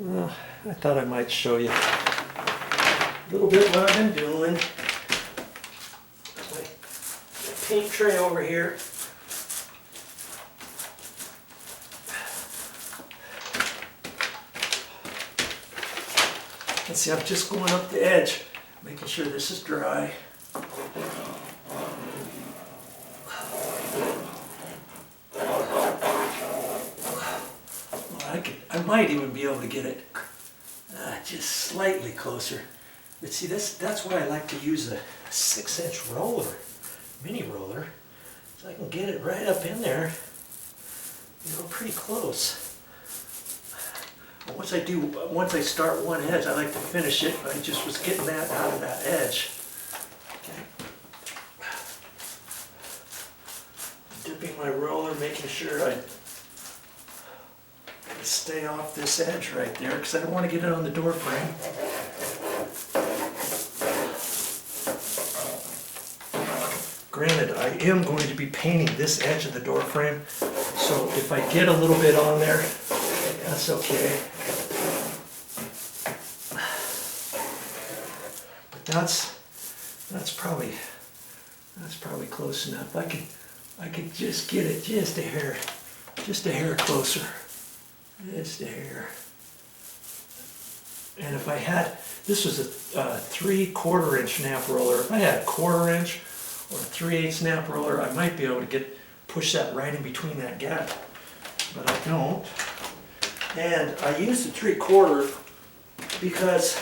I thought I might show you a little bit what I've been doing. My paint tray over here. And see, I'm just going up the edge, making sure this is dry. I might even be able to get it just slightly closer. But see, that's why I like to use a 6-inch roller, mini roller, so I can get it right up in there, you know, pretty close. Once I start one edge, I like to finish it. I just was getting that out of that edge. Okay. Dipping my roller, making sure I stay off this edge right there, because I don't want to get it on the door frame. Granted, I am going to be painting this edge of the door frame, so if I get a little bit on there, that's okay. But that's probably close enough. I could just get it just a hair closer. Just a hair. And if I had, this was a 3/4 inch nap roller. If I had a 1/4 inch or a 3/8 nap roller, I might be able to push that right in between that gap. But I don't. And I used the 3/4 because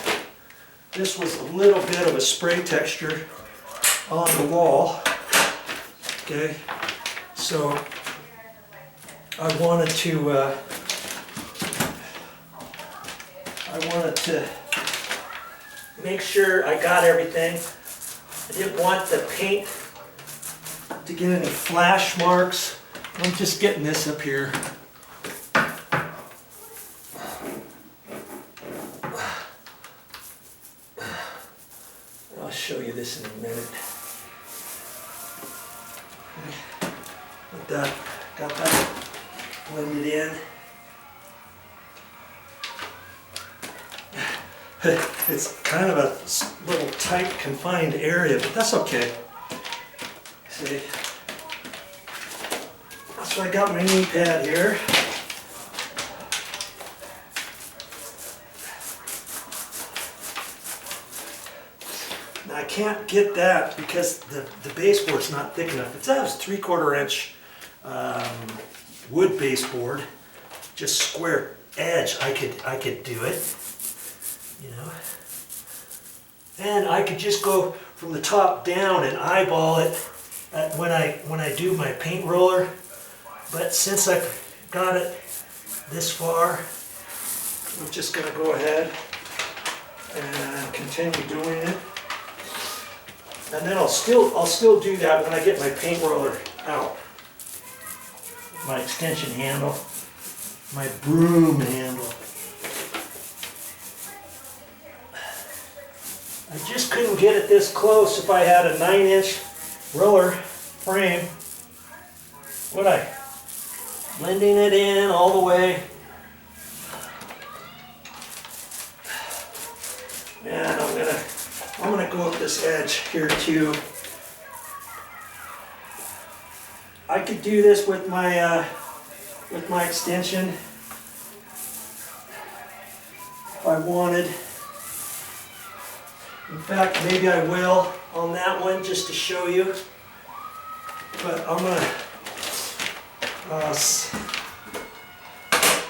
this was a little bit of a spray texture on the wall. Okay, so I wanted to make sure I got everything. I didn't want the paint to get any flash marks. I'm just getting this up here. I'll show you this in a minute. Got that blended in. It's kind of a little tight, confined area, but that's okay. See, that's why I got my knee pad here. Now I can't get that because the baseboard's not thick enough. If that was 3/4 inch wood baseboard, just square edge, I could do it. You know, and I could just go from the top down and eyeball it when I do my paint roller. But since I've got it this far, I'm just going to go ahead and continue doing it. And then I'll still do that when I get my paint roller out. My extension handle, my broom handle. I just couldn't get it this close if I had a 9-inch roller frame. Would I? Blending it in all the way. And I'm gonna go up this edge here too. I could do this with my extension if I wanted. In fact, maybe I will on that one just to show you. But I'm gonna,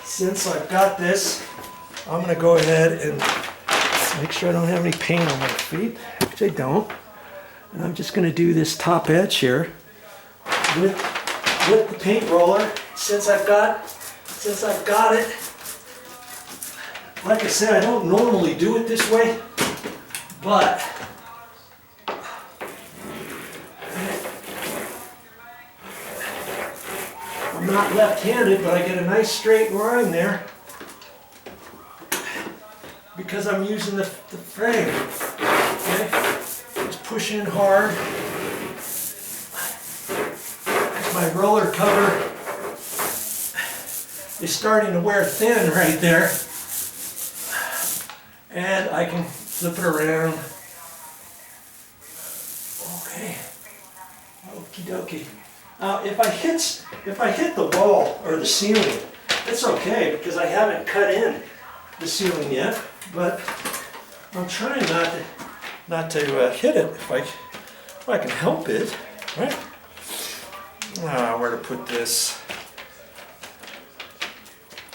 since I've got this, I'm gonna go ahead and make sure I don't have any paint on my feet, which I don't. And I'm just gonna do this top edge here with the paint roller. Since I've got it. Like I said, I don't normally do it this way. But I'm not left-handed, but I get a nice straight line there because I'm using the frame. Okay? Just push in hard. My roller cover is starting to wear thin right there. And I can flip it around. Okay. Okie dokie. Now, if I hit the wall or the ceiling, it's okay because I haven't cut in the ceiling yet. But I'm trying not to hit it if I can help it, right? Where to put this?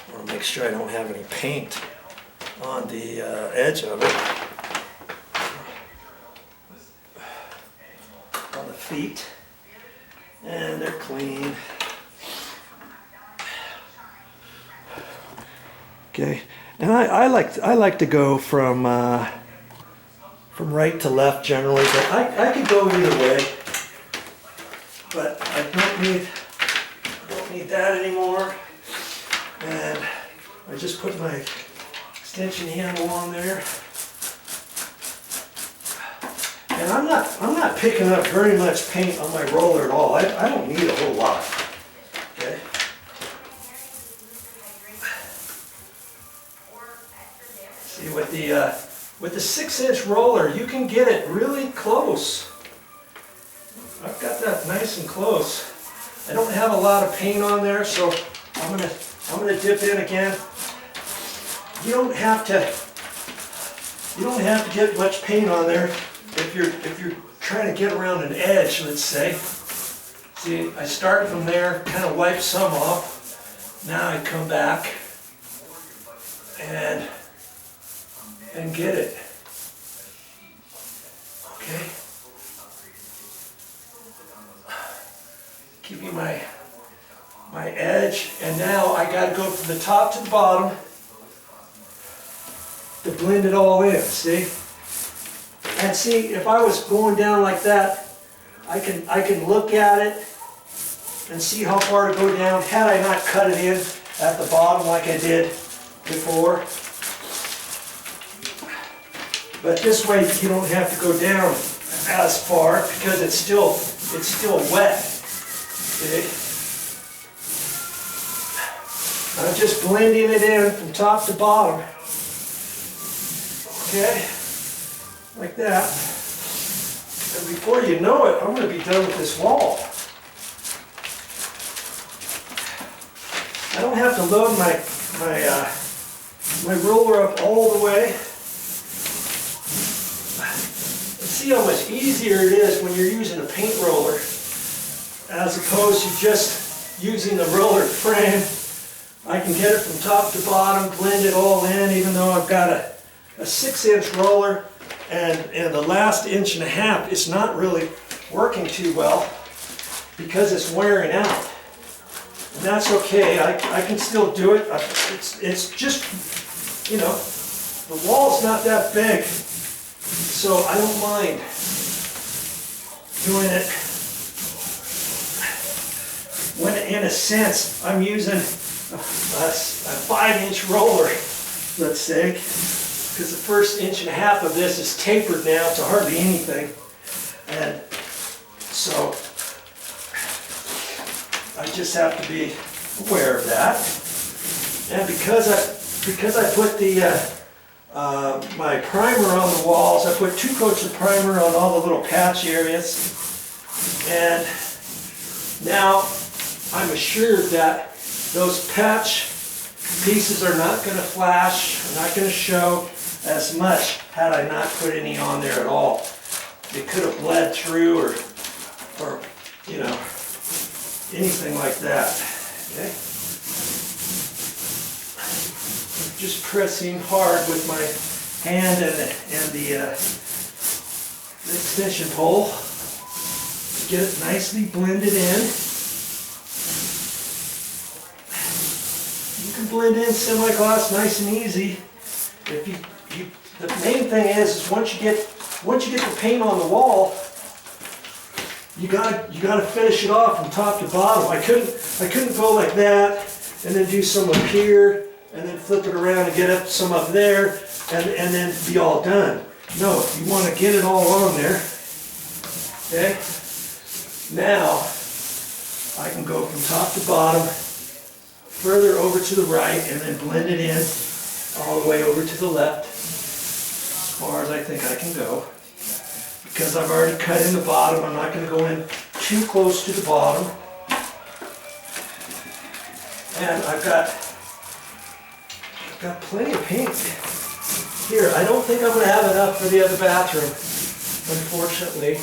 I want to make sure I don't have any paint on the edge of it. On the feet. And they're clean. Okay, and I like to go from right to left generally, but I could go either way. But I don't need that anymore. And I just put my extension handle on there. And I'm not picking up very much paint on my roller at all. I don't need a whole lot. Okay. See, with the 6-inch roller, you can get it really close. I've got that nice and close. I don't have a lot of paint on there, so I'm gonna dip in again. You don't have to get much paint on there if you're trying to get around an edge, let's say. See, I start from there, kind of wipe some off. Now I come back and get it. Okay. Keeping my edge, and now I got to go from the top to the bottom to blend it all in, see? And see, if I was going down like that, I can look at it and see how far to go down had I not cut it in at the bottom like I did before. But this way you don't have to go down as far because it's still wet. See? I'm just blending it in from top to bottom. Okay, like that. And before you know it, I'm going to be done with this wall. I don't have to load my roller up all the way. See how much easier it is when you're using a paint roller as opposed to just using the roller frame. I can get it from top to bottom, blend it all in, even though I've got a 6-inch roller and the last 1.5 inches is not really working too well because it's wearing out. And that's okay, I can still do it. It's just, you know, the wall's not that big, so I don't mind doing it when, in a sense, I'm using a 5-inch roller, let's say, because the first 1.5 inches of this is tapered now to hardly anything, and so I just have to be aware of that. And because I put the my primer on the walls, I put 2 coats of primer on all the little patch areas, and now I'm assured that those patch pieces are not going to flash, are not going to show as much had I not put any on there at all. It could have bled through or you know, anything like that. Okay? Just pressing hard with my hand and the extension pole to get it nicely blended in. You can blend in semi-gloss nice and easy. The main thing is once you get the paint on the wall, you gotta finish it off from top to bottom. I couldn't go like that and then do some up here and then flip it around and get up some up there and then be all done. No, you want to get it all on there. Okay? Now I can go from top to bottom, further over to the right, and then blend it in all the way over to the left. far as I think I can go. Because I've already cut in the bottom, I'm not going to go in too close to the bottom. And I've got plenty of paint here. I don't think I'm going to have enough for the other bathroom, unfortunately.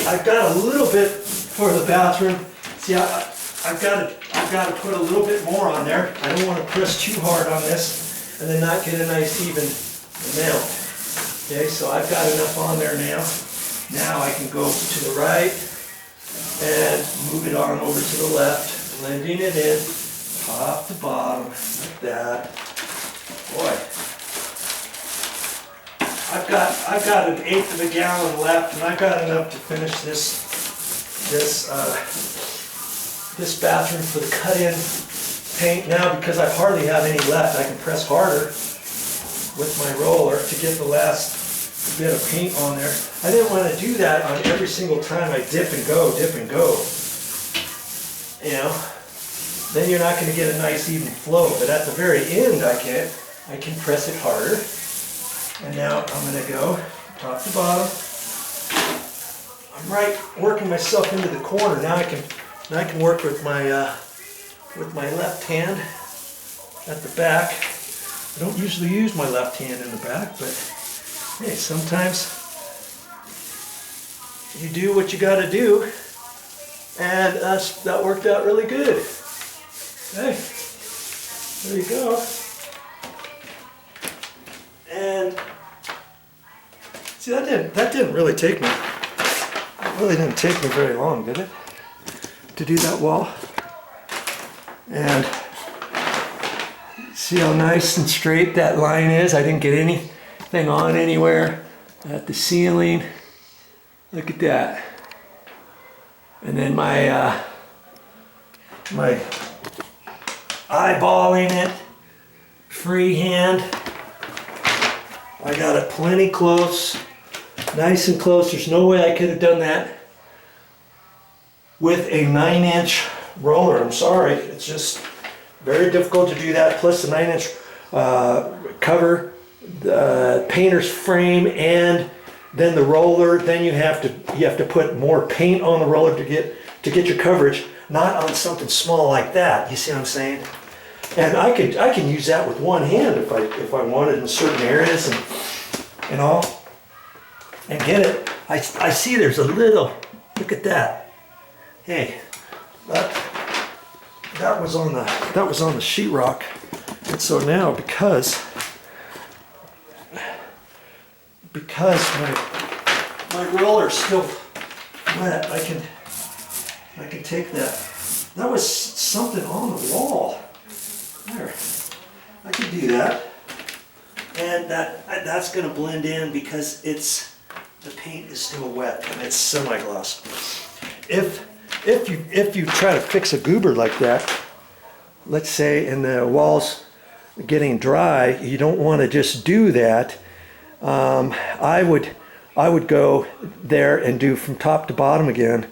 I've got a little bit for the bathroom. See, I've got to put a little bit more on there. I don't want to press too hard on this and then not get a nice even amount. Okay, so I've got enough on there now. Now I can go to the right and move it on over to the left, blending it in, top to bottom, like that. Boy, I've got an eighth of a gallon left, and I've got enough to finish this bathroom for the cut-in paint now, because I hardly have any left. I can press harder with my roller to get the last bit of paint on there. I didn't want to do that on every single time I dip and go. You know, then you're not going to get a nice even flow. But at the very end, I can press it harder. And now I'm going to go top to bottom. I'm working myself into the corner. Now I can work with my left hand at the back. I don't usually use my left hand in the back, but hey, sometimes you do what you got to do, and that worked out really good. Hey, there you go. And see, that didn't really take me. It really didn't take me very long, did it? To do that wall. And see how nice and straight that line is? I didn't get anything on anywhere at the ceiling. Look at that. And then my eyeballing it, freehand. I got it plenty close, nice and close. There's no way I could have done that with a 9-inch roller. I'm sorry, it's just very difficult to do that. Plus the 9-inch cover, the painter's frame, and then the roller. Then you have to put more paint on the roller to get your coverage. Not on something small like that. You see what I'm saying? And I can use that with one hand if I wanted in certain areas and all. And get it. I see there's a little. Look at that. Hey, that was on the sheetrock. And so now because my roller's still wet, I can take that. That was something on the wall. There, I can do that, and that's going to blend in because the paint is still wet and it's semi-gloss. If you try to fix a goober like that, let's say, and the wall's getting dry, you don't want to just do that. I would go there and do from top to bottom again,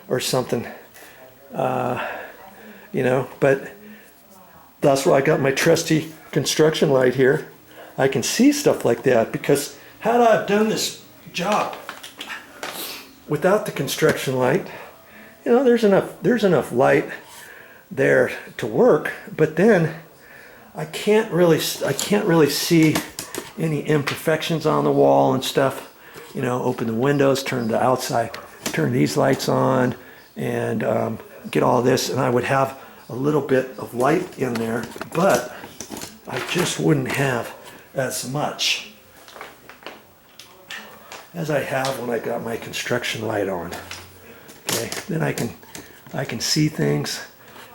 or something. You know, but. That's why I got my trusty construction light here. I can see stuff like that, because had I done this job without the construction light, you know, there's enough light there to work, but then I can't really see any imperfections on the wall and stuff. You know, open the windows, turn the outside, turn these lights on, and get all this, and I would have a little bit of light in there, but I just wouldn't have as much as I have when I got my construction light on. Okay, then I can see things,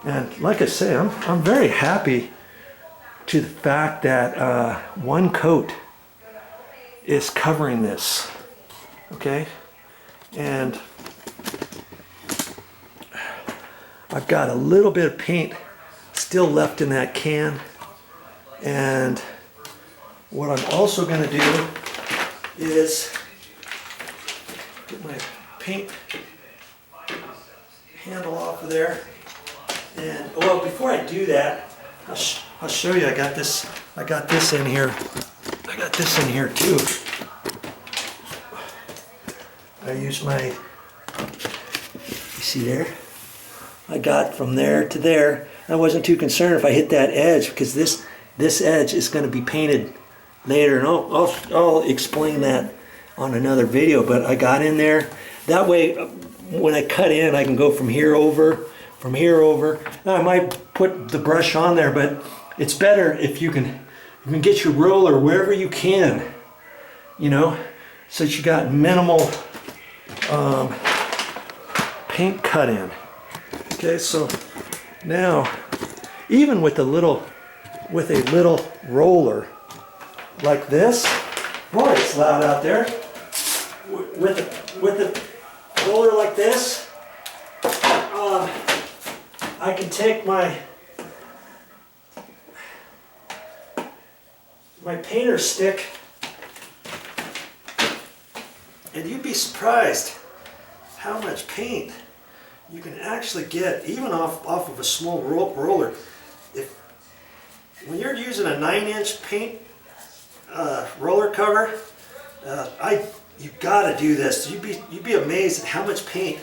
and like I say, I'm very happy to the fact that one coat is covering this. Okay, and I've got a little bit of paint still left in that can, and what I'm also going to do is get my paint handle off of there, and well, before I do that, I'll show you. I got this in here. I I got this in here too. I use my, you see there? I got from there to there. I wasn't too concerned if I hit that edge, because this edge is going to be painted later, and I'll explain that on another video. But I got in there. That way, when I cut in, I can go from here over. Now, I might put the brush on there, but it's better if you can get your roller wherever you can, you know, so that you got minimal paint cut in. Okay, so now, even with a little roller like this, boy, it's loud out there. With a roller like this, I can take my painter stick, and you'd be surprised how much paint you can actually get, even off of a small roller. When you're using a 9-inch paint roller cover, you've got to do this. You'd be amazed at how much paint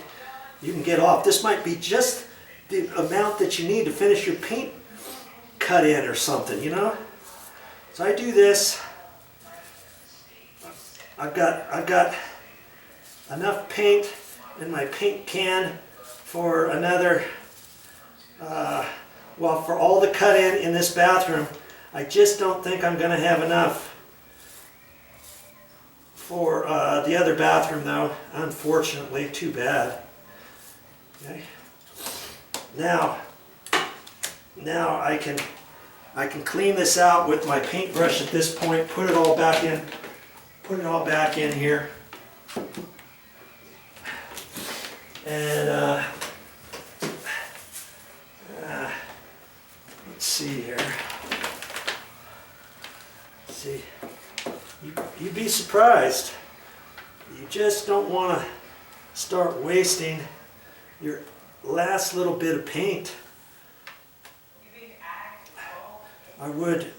you can get off. This might be just the amount that you need to finish your paint cut in or something, you know. So I do this. I've got enough paint in my paint can for another, well, for all the cut in this bathroom. I just don't think I'm going to have enough for the other bathroom, though. Unfortunately, too bad. Okay. Now I can clean this out with my paintbrush at this point. Put it all back in here. And let's see here. See, you'd be surprised. You just don't want to start wasting your last little bit of paint. I would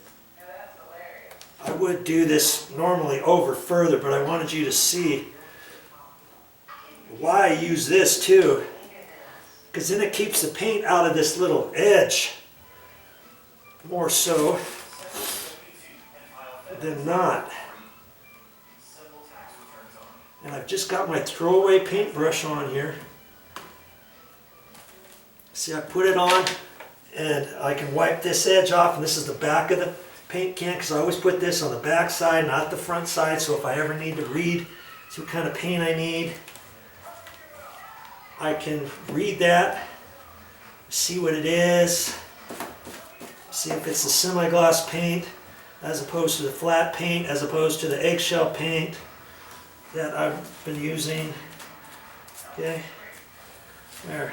do this normally over further, but I wanted you to see why I use this too, because then it keeps the paint out of this little edge more so than not. And I've just got my throwaway paintbrush on here. See, I put it on and I can wipe this edge off, and this is the back of the paint can, because I always put this on the back side, not the front side, so if I ever need to read, see what kind of paint I need, I can read that, see what it is, see if it's the semi-gloss paint as opposed to the flat paint, as opposed to the eggshell paint that I've been using. Okay, there.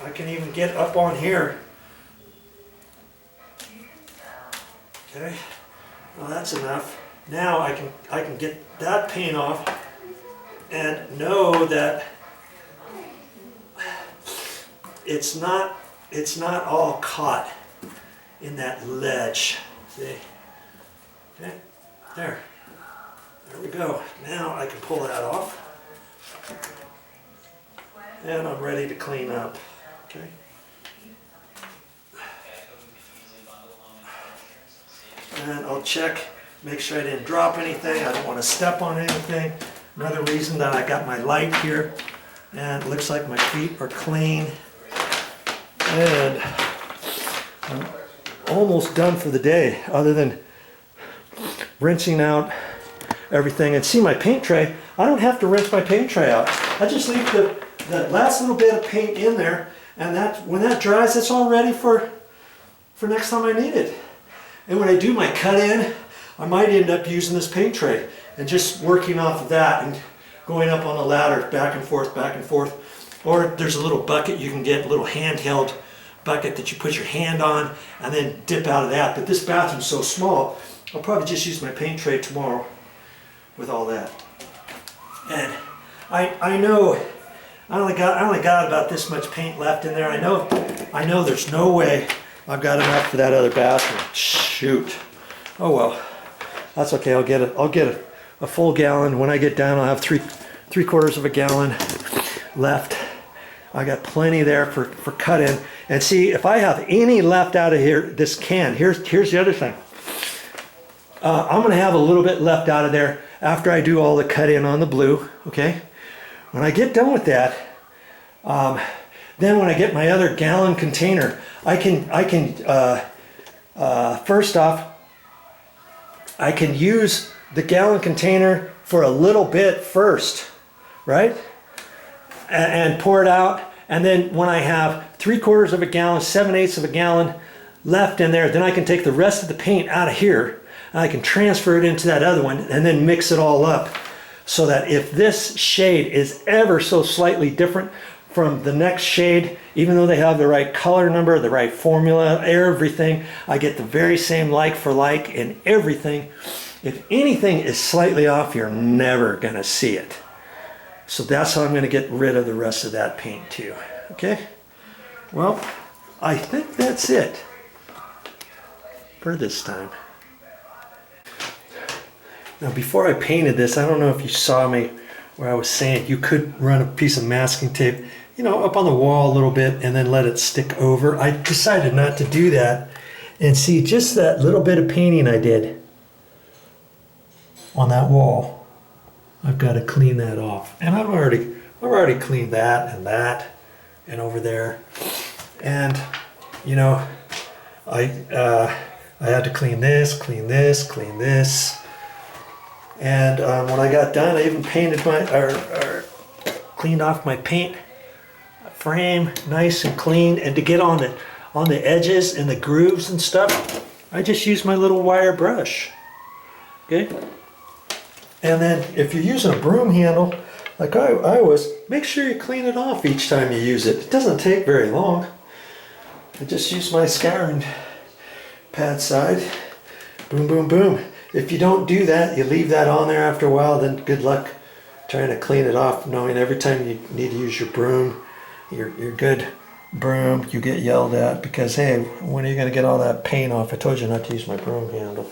I can even get up on here. Okay, well, that's enough. Now I can get that paint off and know that it's not all caught in that ledge. See? Okay, there we go. Now I can pull that off, and I'm ready to clean up. Okay. And I'll check, make sure I didn't drop anything. I don't want to step on anything. Another reason that I got my light here, and it looks like my feet are clean. And I'm almost done for the day, other than rinsing out everything. And see my paint tray, I don't have to rinse my paint tray out. I just leave the last little bit of paint in there, and when that dries, it's all ready for next time I need it. And when I do my cut in, I might end up using this paint tray and just working off of that and going up on the ladder back and forth, back and forth. Or there's a little bucket you can get, a little handheld bucket that you put your hand on and then dip out of that. But this bathroom's so small, I'll probably just use my paint tray tomorrow with all that. And I know I only got about this much paint left in there. I know there's no way I've got enough for that other bathroom. Shoot. Oh well. That's okay. I'll get a full gallon. When I get down, I'll have three quarters of a gallon left. I got plenty there for cut in. And see, if I have any left out of here, this can, here's the other thing. I'm gonna have a little bit left out of there after I do all the cut in on the blue, okay? When I get done with that, then when I get my other gallon container, I can first off, I can use the gallon container for a little bit first, right? And pour it out. And then when I have 3/4 of a gallon, 7/8 of a gallon left in there, then I can take the rest of the paint out of here and I can transfer it into that other one and then mix it all up, so that if this shade is ever so slightly different from the next shade, even though they have the right color number, the right formula, everything, I get the very same like for like in everything. If anything is slightly off, you're never gonna see it. So that's how I'm gonna get rid of the rest of that paint too, okay? Well, I think that's it for this time. Now before I painted this, I don't know if you saw me where I was saying you could run a piece of masking tape, you know, up on the wall a little bit and then let it stick over. I decided not to do that. And see, just that little bit of painting I did on that wall, I've got to clean that off. And I've already cleaned that and over there. And you know, I had to clean this. And when I got done, I even painted or cleaned off my paint frame nice and clean. And to get on the edges and the grooves and stuff, I just used my little wire brush. Okay. And then if you're using a broom handle, like I was, make sure you clean it off each time you use it. It doesn't take very long. I just use my scouring pad side. Boom, boom, boom. If you don't do that, you leave that on there after a while, then good luck trying to clean it off, knowing every time you need to use your broom, your good broom, you get yelled at because, hey, when are you going to get all that paint off? I told you not to use my broom handle.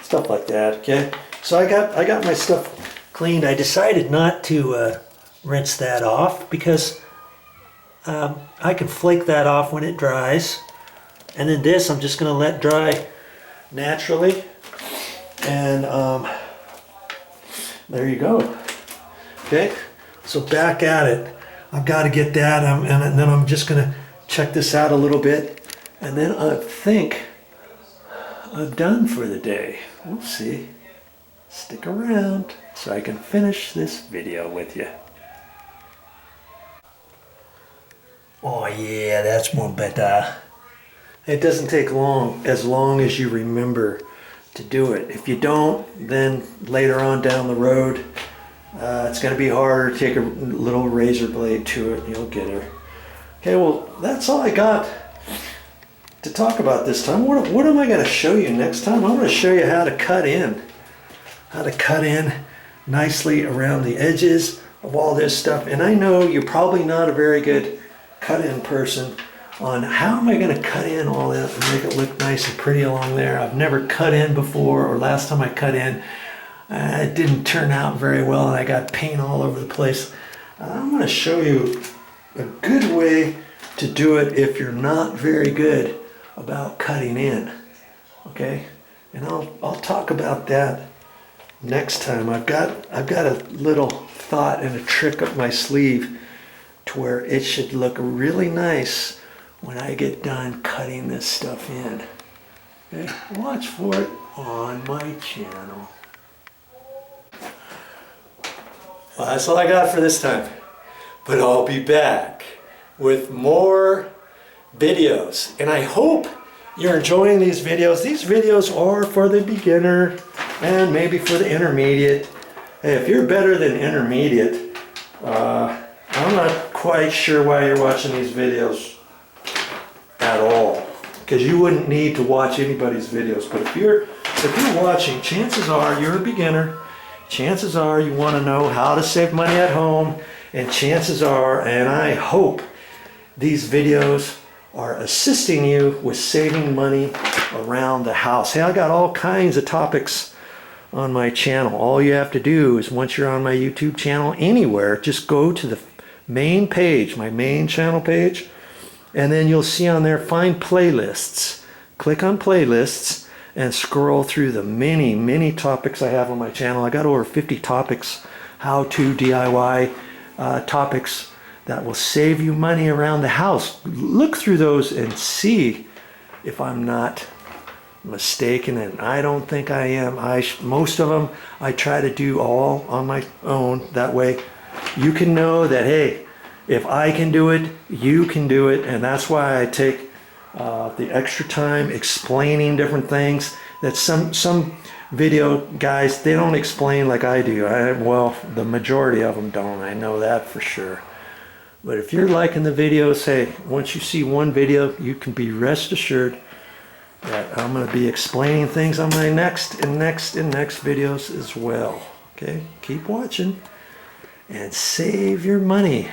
Stuff like that, okay? So I got my stuff cleaned. I decided not to rinse that off because I can flake that off when it dries. And then this I'm just going to let dry naturally. And there you go. Okay, so back at it. I've got to get that, and then I'm just going to check this out a little bit. And then I think I'm done for the day. We'll see. Stick around so I can finish this video with you. Oh yeah, that's more better. It doesn't take long as you remember to do it. If you don't, then later on down the road, it's going to be harder to take a little razor blade to it. You'll get her. Okay, well, that's all I got to talk about this time. What am I going to show you next time? I'm going to show you how to cut in. How to cut in nicely around the edges of all this stuff. And I know you're probably not a very good cut-in person on how am I going to cut in all that and make it look nice and pretty along there. I've never cut in before, or last time I cut in, it didn't turn out very well and I got paint all over the place. I'm going to show you a good way to do it if you're not very good about cutting in. Okay? And I'll talk about that next time. I've got a little thought and a trick up my sleeve to where it should look really nice when I get done cutting this stuff in. Okay, watch for it on my channel. Well, that's all I got for this time. But I'll be back with more videos. And I hope you're enjoying these videos. These videos are for the beginner and maybe for the intermediate. Hey, if you're better than intermediate, I'm not quite sure why you're watching these videos at all, because you wouldn't need to watch anybody's videos. But if you're watching, chances are you're a beginner. Chances are you want to know how to save money at home, and chances are, and I hope these videos are assisting you with saving money around the house. Hey, I got all kinds of topics on my channel. All you have to do is, once you're on my YouTube channel anywhere, just go to the main page, my main channel page, and then you'll see on there, find playlists. Click on playlists and scroll through the many topics I have on my channel. I got over 50 topics, how-to DIY topics that will save you money around the house. Look through those and see if I'm not mistaken, and I don't think I am. Most of them I try to do all on my own. That way you can know that, hey, if I can do it, you can do it. And that's why I take the extra time explaining different things that some video guys, they don't explain like I do. Well, the majority of them don't. I know that for sure. But if you're liking the videos, hey, once you see one video, you can be rest assured that I'm going to be explaining things on my next videos as well. Okay, keep watching and save your money.